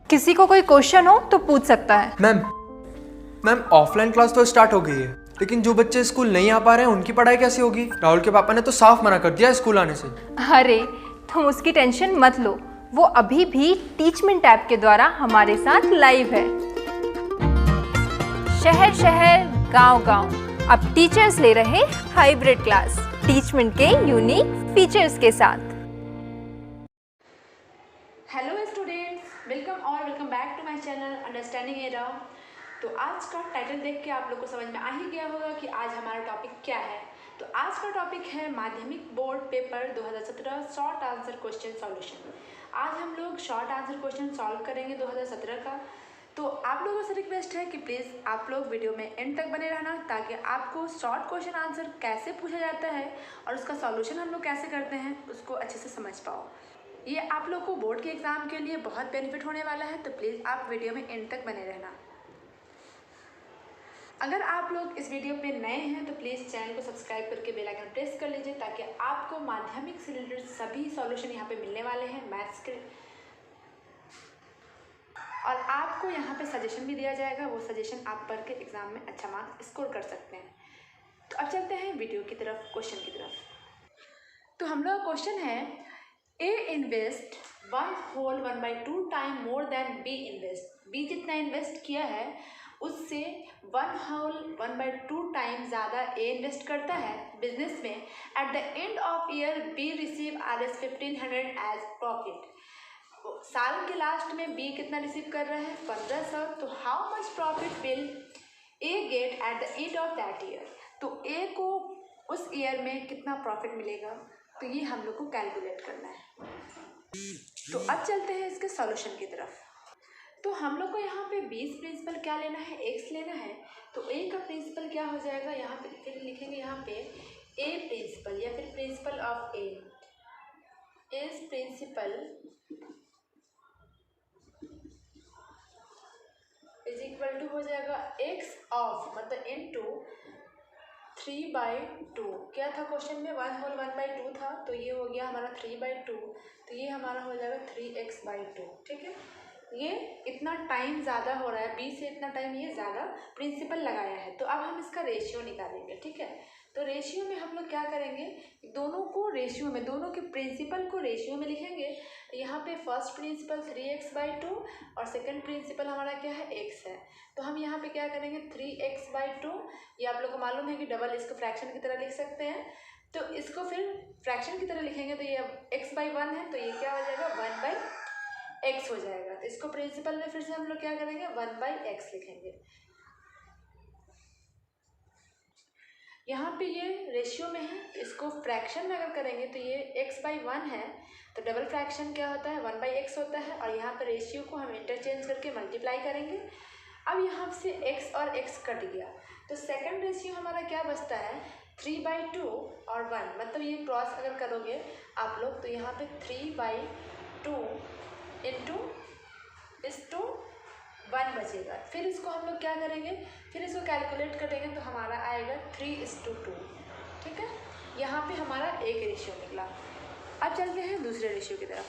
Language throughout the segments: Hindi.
किसी को कोई क्वेश्चन हो तो पूछ सकता है। मैम ऑफलाइन क्लास तो स्टार्ट हो गई है, लेकिन जो बच्चे स्कूल नहीं आ पा रहे हैं उनकी पढ़ाई कैसे होगी? राहुल के पापा ने तो साफ मना कर दिया स्कूल आने से। अरे तुम उसकी टेंशन मत लो, वो अभी भी टीचमेंट ऐप के द्वारा हमारे साथ लाइव है। शहर शहर गांव गांव अब टीचर्स ले रहे हाइब्रिड क्लास टीचमेंट के यूनिक फीचर्स के साथ। Hello students, welcome back to my channel understanding era. तो आज का टाइटल देख के आप लोग को समझ में आ ही गया होगा कि आज हमारा टॉपिक क्या है। तो आज का टॉपिक है माध्यमिक board paper 2017 short answer question solution. आज हम लोग शॉर्ट आंसर क्वेश्चन सॉल्व करेंगे 2017 का। तो आप लोगों से रिक्वेस्ट है कि प्लीज़ आप लोग वीडियो में एंड तक बने रहना, ताकि आपको शॉर्ट क्वेश्चन आंसर कैसे पूछा जाता है और उसका सॉल्यूशन हम लोग कैसे करते हैं उसको अच्छे से समझ पाओ। ये आप लोग को बोर्ड के एग्ज़ाम के लिए बहुत बेनिफिट होने वाला है, तो प्लीज़ आप वीडियो में एंड तक बने रहना। अगर आप लोग इस वीडियो पे नए हैं तो प्लीज़ चैनल को सब्सक्राइब करके बेल आइकन प्रेस कर लीजिए, ताकि आपको माध्यमिक से रिलेटेड सभी सॉल्यूशन यहाँ पे मिलने वाले हैं मैथ्स के, और आपको यहाँ पे सजेशन भी दिया जाएगा। वो सजेशन आप पढ़ के एग्ज़ाम में अच्छा मार्क्स स्कोर कर सकते हैं। तो अब चलते हैं वीडियो की तरफ, क्वेश्चन की तरफ। तो हम लोग का क्वेश्चन है A invest 1/2 time more than B invest. B जितना इन्वेस्ट किया है उससे 1/2 टाइम ज़्यादा A इन्वेस्ट करता है बिजनेस में। At the end of year B receive Rs 1500 as profit. साल के लास्ट में B कितना रिसीव कर रहा है? 1500। तो how much profit will A get at the end of that year. तो A को उस ईयर में कितना प्रॉफिट मिलेगा, तो ये हम लोग को कैलकुलेट करना है। तो अब चलते हैं इसके सॉल्यूशन की तरफ। तो हम लोग को यहाँ पे 20 प्रिंसिपल क्या लेना है? x लेना है। तो a का प्रिंसिपल क्या हो जाएगा? यहाँ पे फिर लिखेंगे यहाँ पे a प्रिंसिपल या फिर principal of a is principal is equal to हो जाएगा x ऑफ मतलब इनटू 3/2। क्या था क्वेश्चन में? 1/2 था, तो ये हो गया हमारा 3/2। तो ये हमारा हो जाएगा 3x/2। ठीक है, ये इतना टाइम ज़्यादा हो रहा है, 20 से इतना टाइम ये ज़्यादा प्रिंसिपल लगाया है। तो अब हम इसका रेशियो निकालेंगे। ठीक है, तो रेशियो में हम लोग क्या करेंगे, दोनों को रेशियो में, दोनों के प्रिंसिपल को रेशियो में लिखेंगे। तो यहाँ पे फर्स्ट प्रिंसिपल 3x/2 और सेकंड प्रिंसिपल हमारा क्या है? x है। तो हम यहाँ पे क्या करेंगे? 3x/2, ये आप लोग को मालूम है कि डबल इसको फ्रैक्शन की तरह लिख सकते हैं। तो इसको फिर फ्रैक्शन की तरह लिखेंगे तो ये अब x/1 है, तो ये क्या हो जाएगा? 1/x हो जाएगा। तो इसको प्रिंसिपल में फिर से हम लोग क्या करेंगे? 1/x लिखेंगे। यहाँ पे ये रेशियो में है, तो इसको फ्रैक्शन में अगर करेंगे तो ये x/1 है, तो डबल फ्रैक्शन क्या होता है? 1/x होता है। और यहाँ पर रेशियो को हम इंटरचेंज करके मल्टीप्लाई करेंगे। अब यहाँ से x और x कट गया, तो सेकंड रेशियो हमारा क्या बचता है? 3/2 और 1, मतलब ये क्रॉस अगर करोगे आप लोग तो यहाँ पे 3/2 इंटू इस टू 1 बचेगा। फिर इसको हम लोग क्या करेंगे? फिर इसको कैलकुलेट करेंगे तो हमारा आएगा 3:2। ठीक है, यहाँ पे हमारा एक रेशियो निकला। अब चलते हैं दूसरे रेशियो की तरफ।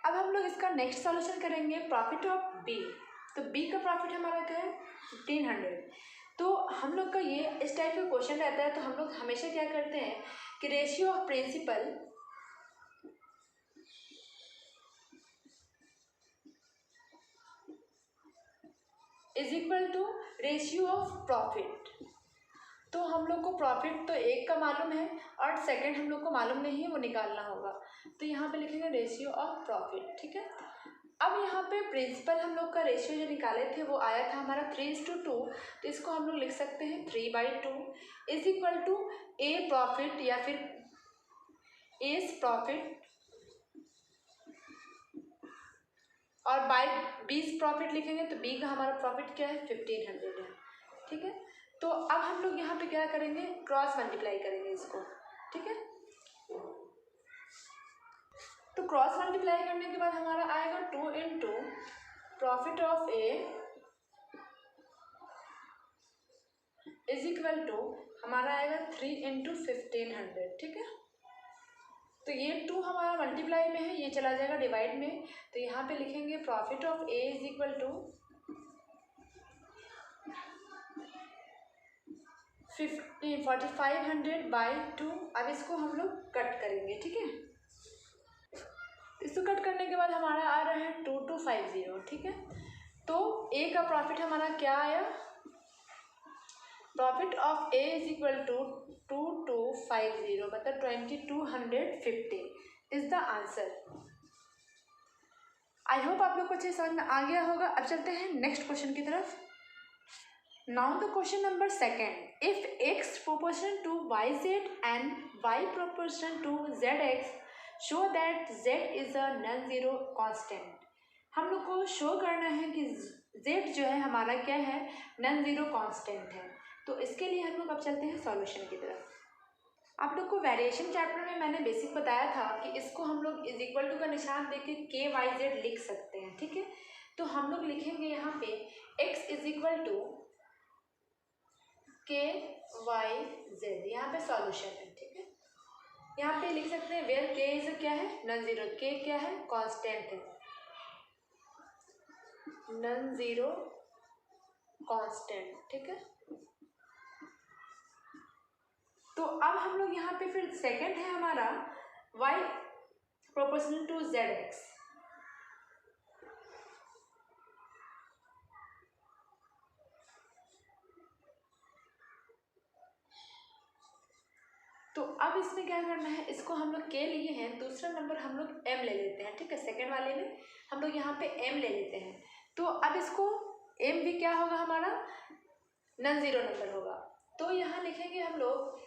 अब हम लोग इसका नेक्स्ट सॉल्यूशन करेंगे प्रॉफिट ऑफ बी। तो बी का प्रॉफिट हमारा क्या है? 1500। तो हम लोग का ये इस टाइप का क्वेश्चन रहता है, तो हम लोग हमेशा क्या करते हैं कि ratio of principal is equal to ratio of profit. तो हम लोग को प्रॉफिट तो एक का मालूम है और सेकंड हम लोग को मालूम नहीं है, वो निकालना होगा। तो यहाँ पे लिखेंगे रेशियो ऑफ प्रॉफिट। ठीक है, अब यहाँ पे प्रिंसिपल हम लोग का रेशियो जो निकाले थे वो आया था हमारा 3:2। तो इसको हम लोग लिख सकते हैं 3/2 is equal to A profit या फिर एस प्रॉफिट और बाय 20 प्रॉफिट लिखेंगे तो बी का हमारा प्रॉफिट क्या है? 1500 है। ठीक है, तो अब हम लोग यहाँ पे क्या करेंगे? क्रॉस मल्टीप्लाई करेंगे इसको। ठीक है, तो क्रॉस मल्टीप्लाई करने के बाद हमारा आएगा 2 into profit of A is equal to हमारा आएगा 3 इंटू 1500। ठीक है, तो ये 2 हमारा मल्टीप्लाई में है, ये चला जाएगा डिवाइड में। तो यहाँ पे लिखेंगे profit of A is equal to 4500 by 2। अब इसको हम लोग कट करेंगे, ठीक है। इसको कट करने के बाद हमारा आ रहा है 2250, ठीक है। तो ए का प्रॉफिट हमारा क्या आया, profit of A is equal to 2250 मतलब 2250 is the answer. I hope आप लोग को अच्छे समझ में आ गया होगा। अब चलते हैं नेक्स्ट क्वेश्चन की तरफ। Now the question number second, if x proportion to yz and y proportion to zx show that z is a non zero constant. हम लोग को शो करना है कि z जो है हमारा क्या है, नॉन जीरो कांस्टेंट है। तो इसके लिए हम लोग अब चलते हैं सॉल्यूशन की तरफ। आप लोग को वेरिएशन चैप्टर में मैंने बेसिक बताया था कि इसको हम लोग इज इक्वल टू का निशान देके के वाई जेड लिख सकते हैं, ठीक है। तो हम लोग लिखेंगे यहाँ पे x is equal to k y Z, यहाँ पे सॉल्यूशन है, ठीक है। यहाँ पे लिख सकते हैं वेयर के इज क्या है, नॉन जीरो, के क्या है, कांस्टेंट है, नॉन जीरो कांस्टेंट, ठीक है। तो अब हम लोग यहाँ पे फिर सेकंड है हमारा y प्रोपोर्शनल टू zx। तो अब इसमें क्या करना है, इसको हम लोग के लिए हैं, दूसरा नंबर हम लोग m ले लेते हैं, ठीक है। सेकंड वाले में हम लोग यहाँ पे m ले लेते हैं। तो अब इसको m भी क्या होगा, हमारा नॉन जीरो नंबर होगा। तो यहाँ लिखेंगे हम लोग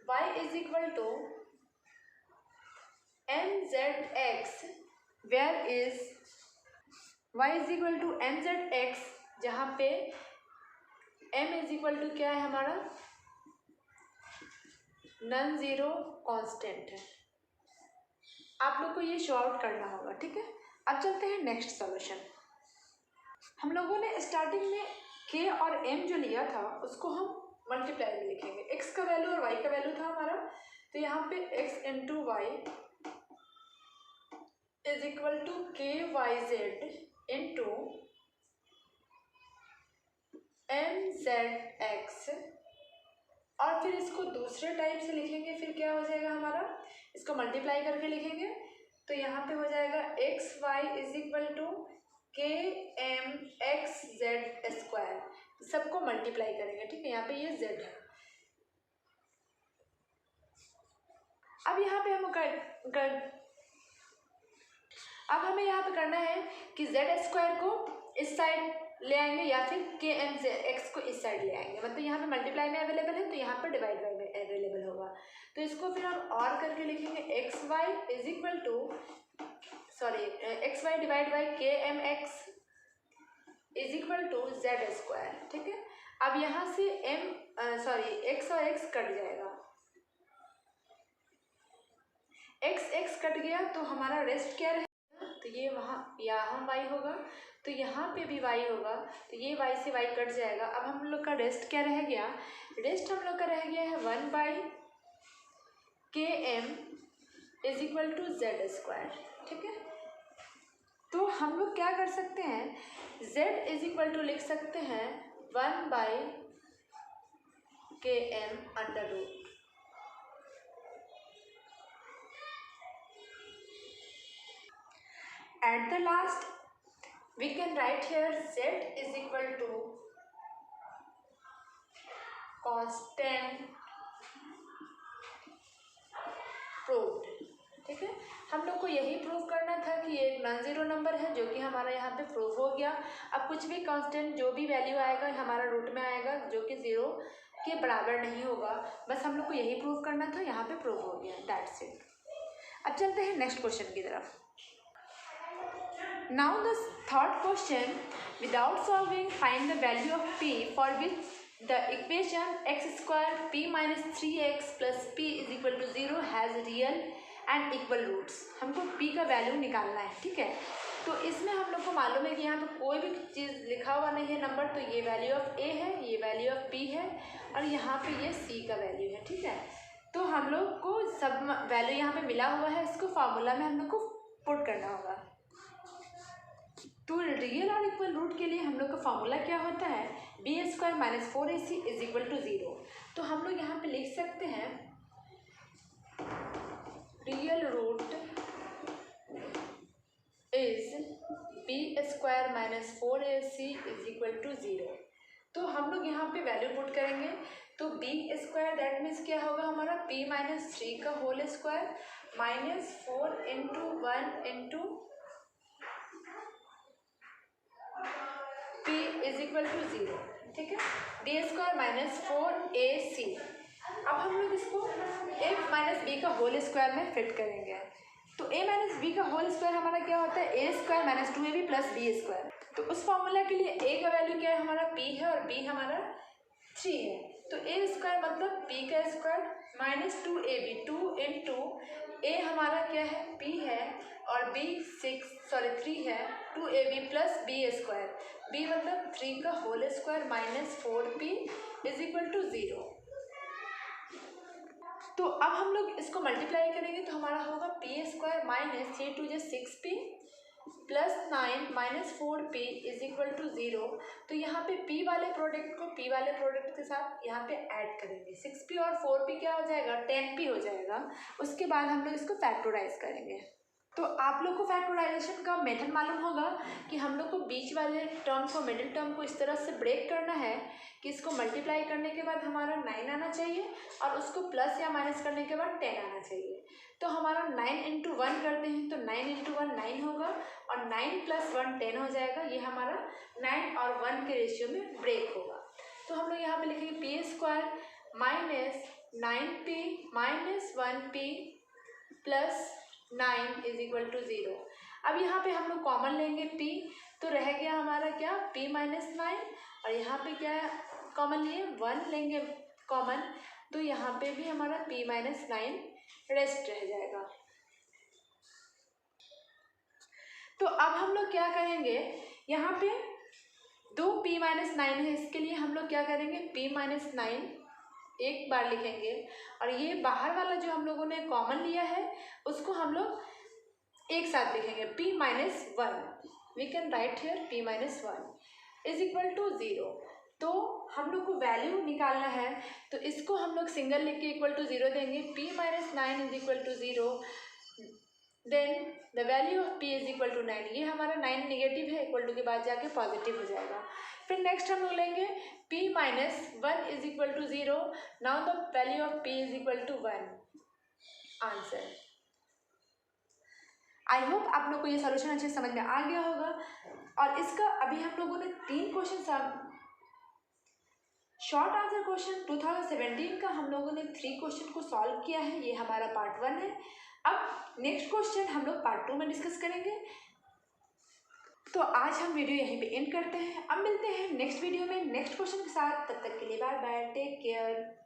y is equal to mzx where is y is equal to mzx, जहाँ पे m इज इक्वल टू क्या है हमारा, नॉन जीरो कांस्टेंट है। आप लोग को ये शो आउट करना होगा, ठीक है। अब चलते हैं नेक्स्ट सॉल्यूशन। हम लोगों ने स्टार्टिंग में k और m जो लिया था उसको हम मल्टीप्लाई में लिखेंगे। x का वैल्यू और y का वैल्यू था हमारा, तो यहाँ पे x into y is equal to k y z into m z x, और फिर इसको दूसरे टाइप से लिखेंगे। फिर क्या हो जाएगा हमारा, इसको मल्टीप्लाई करके लिखेंगे। तो यहाँ पे हो जाएगा X Y is equal to K M X Z square, सबको मल्टीप्लाई करेंगे, ठीक है। यहाँ पे ये z है। अब यहाँ पे अब हमें यहाँ पे करना है कि z स्क्वायर को इस साइड ले आएंगे या फिर के एम एक्स को इस साइड ले आएंगे। मतलब यहाँ पे मल्टीप्लाई में अवेलेबल है तो यहाँ पर डिवाइड बाई में अवेलेबल होगा। तो इसको फिर हम और करके लिखेंगे x Y is equal to x y divide by के M x is equal to Z square, ठीक है। अब यहाँ से एक्स और एक्स कट जाएगा, एक्स कट गया तो हमारा रेस्ट क्या रहेगा, तो ये यहाँ वाई होगा, तो यहाँ पे भी वाई होगा, तो ये वाई से वाई कट जाएगा। अब हम लोग का रेस्ट क्या रह गया, रेस्ट हम लोग का रह गया है 1 बाई के M is equal to Z square, ठीक है। तो हम लोग क्या कर सकते हैं, z इज इक्वल टू लिख सकते हैं 1 बाई के M under root. At the last, we can write here z is equal to constant proved, ठीक है। हम लोग को यही प्रूव करना था कि ये एक नॉन जीरो नंबर है, जो कि हमारा यहाँ पे प्रूव हो गया। अब कुछ भी कांस्टेंट जो भी वैल्यू आएगा हमारा रूट में आएगा, जो कि ज़ीरो के बराबर नहीं होगा। बस हम लोग को यही प्रूव करना था, यहाँ पे प्रूव हो गया, दैट्स इट। अब चलते हैं नेक्स्ट क्वेश्चन की तरफ। Now the third question, without solving find the value of p for which the equation x square p minus 3x plus p is equal to 0 has real and equal roots। हमको p का वैल्यू निकालना है, ठीक है। तो इसमें हम लोग को मालूम है कि यहाँ पे कोई भी चीज़ लिखा हुआ नहीं है नंबर, तो ये वैल्यू ऑफ a है, ये वैल्यू ऑफ p है, और यहाँ पे ये c का वैल्यू है, ठीक है। तो हम लोग को सब वैल्यू यहाँ पे मिला हुआ है, इसको फार्मूला में हम लोग को पुट करना होगा। तो रियल और इक्वल रूट के लिए हम लोग का फार्मूला क्या होता है, b² minus 4ac is equal to 0। तो हम लोग यहाँ पे लिख सकते हैं real root is b² minus 4ac is equal to 0। तो हम लोग यहाँ पे वैल्यू पुट करेंगे, तो b² दैट मीन्स क्या होगा हमारा p माइनस 3 का whole square minus 4 into 1 into p is equal to 0। ठीक है, b² माइनस 4ac। अब हम लोग इसको a माइनस b का होल स्क्वायर में फिट करेंगे। तो a माइनस b का होल स्क्वायर हमारा क्या होता है, a² minus 2ab plus b²। तो उस फॉर्मूला के लिए a का वैल्यू क्या है हमारा p है और b हमारा 3 है। तो a² मतलब p का square minus 2ab, 2 into a हमारा क्या है p है और b 3 है, 2ab प्लस b²। b मतलब 3 का whole square minus 4p is equal to 0। तो अब हम लोग इसको मल्टीप्लाई करेंगे तो हमारा होगा p² minus 3 2 6p plus 9 minus 4p is equal to 0। तो यहाँ पे p वाले प्रोडक्ट को p वाले प्रोडक्ट के साथ यहाँ पे ऐड करेंगे, 6p और 4p क्या हो जाएगा, 10p हो जाएगा। उसके बाद हम लोग इसको फैक्टराइज करेंगे। तो आप लोग को फैक्टराइजेशन का मेथड मालूम होगा कि हम लोग को बीच वाले टर्म को, मिडिल टर्म को इस तरह से ब्रेक करना है कि इसको मल्टीप्लाई करने के बाद हमारा 9 आना चाहिए और उसको प्लस या माइनस करने के बाद 10 आना चाहिए। तो हमारा 9 इंटू 1 करते हैं तो 9 इंटू 1 9 होगा और 9 प्लस 1 10 हो जाएगा। ये हमारा 9 और 1 के रेशियो में ब्रेक होगा। तो हम लोग यहाँ पे लिखेंगे p² minus 9p minus 1p plus 9 is equal to 0। अब यहाँ पे हम लोग कॉमन लेंगे p, तो रह गया हमारा क्या p माइनस 9 और यहाँ पे क्या कॉमन लिए 1 लेंगे कॉमन, तो यहाँ पे भी हमारा p माइनस 9 रेस्ट रह जाएगा। तो अब हम लोग क्या करेंगे, यहाँ पे 2p माइनस 9 है, इसके लिए हम लोग क्या करेंगे p माइनस 9 एक बार लिखेंगे और ये बाहर वाला जो हम लोगों ने कॉमन लिया है उसको हम लोग एक साथ लिखेंगे p minus 1। We can write here p minus 1 is equal to 0। तो हम लोग को वैल्यू निकालना है, तो इसको हम लोग सिंगल लिख के इक्वल टू 0 देंगे, p minus 9 is equal to 0। Then the value of p is equal to 9। ये हमारा 9 नेगेटिव है, इक्वल टू के बाद जाके पॉजिटिव हो जाएगा। फिर नेक्स्ट हम लोग लेंगे p minus 1 is equal to 0। Now the value of p is equal to 1। Answer. I hope आप लोग को ये सॉल्यूशन अच्छे से समझ में आ गया होगा। और इसका अभी हम लोगों ने 3 क्वेश्चन, शॉर्ट आंसर क्वेश्चन 2017 का हम लोगों ने 3 क्वेश्चन को सॉल्व किया है। ये हमारा पार्ट 1 है। अब नेक्स्ट क्वेश्चन हम लोग पार्ट 2 में डिस्कस करेंगे। तो आज हम वीडियो यहीं पे एंड करते हैं। अब मिलते हैं नेक्स्ट वीडियो में नेक्स्ट क्वेश्चन के साथ। तब तक के लिए बाय बाय, टेक केयर।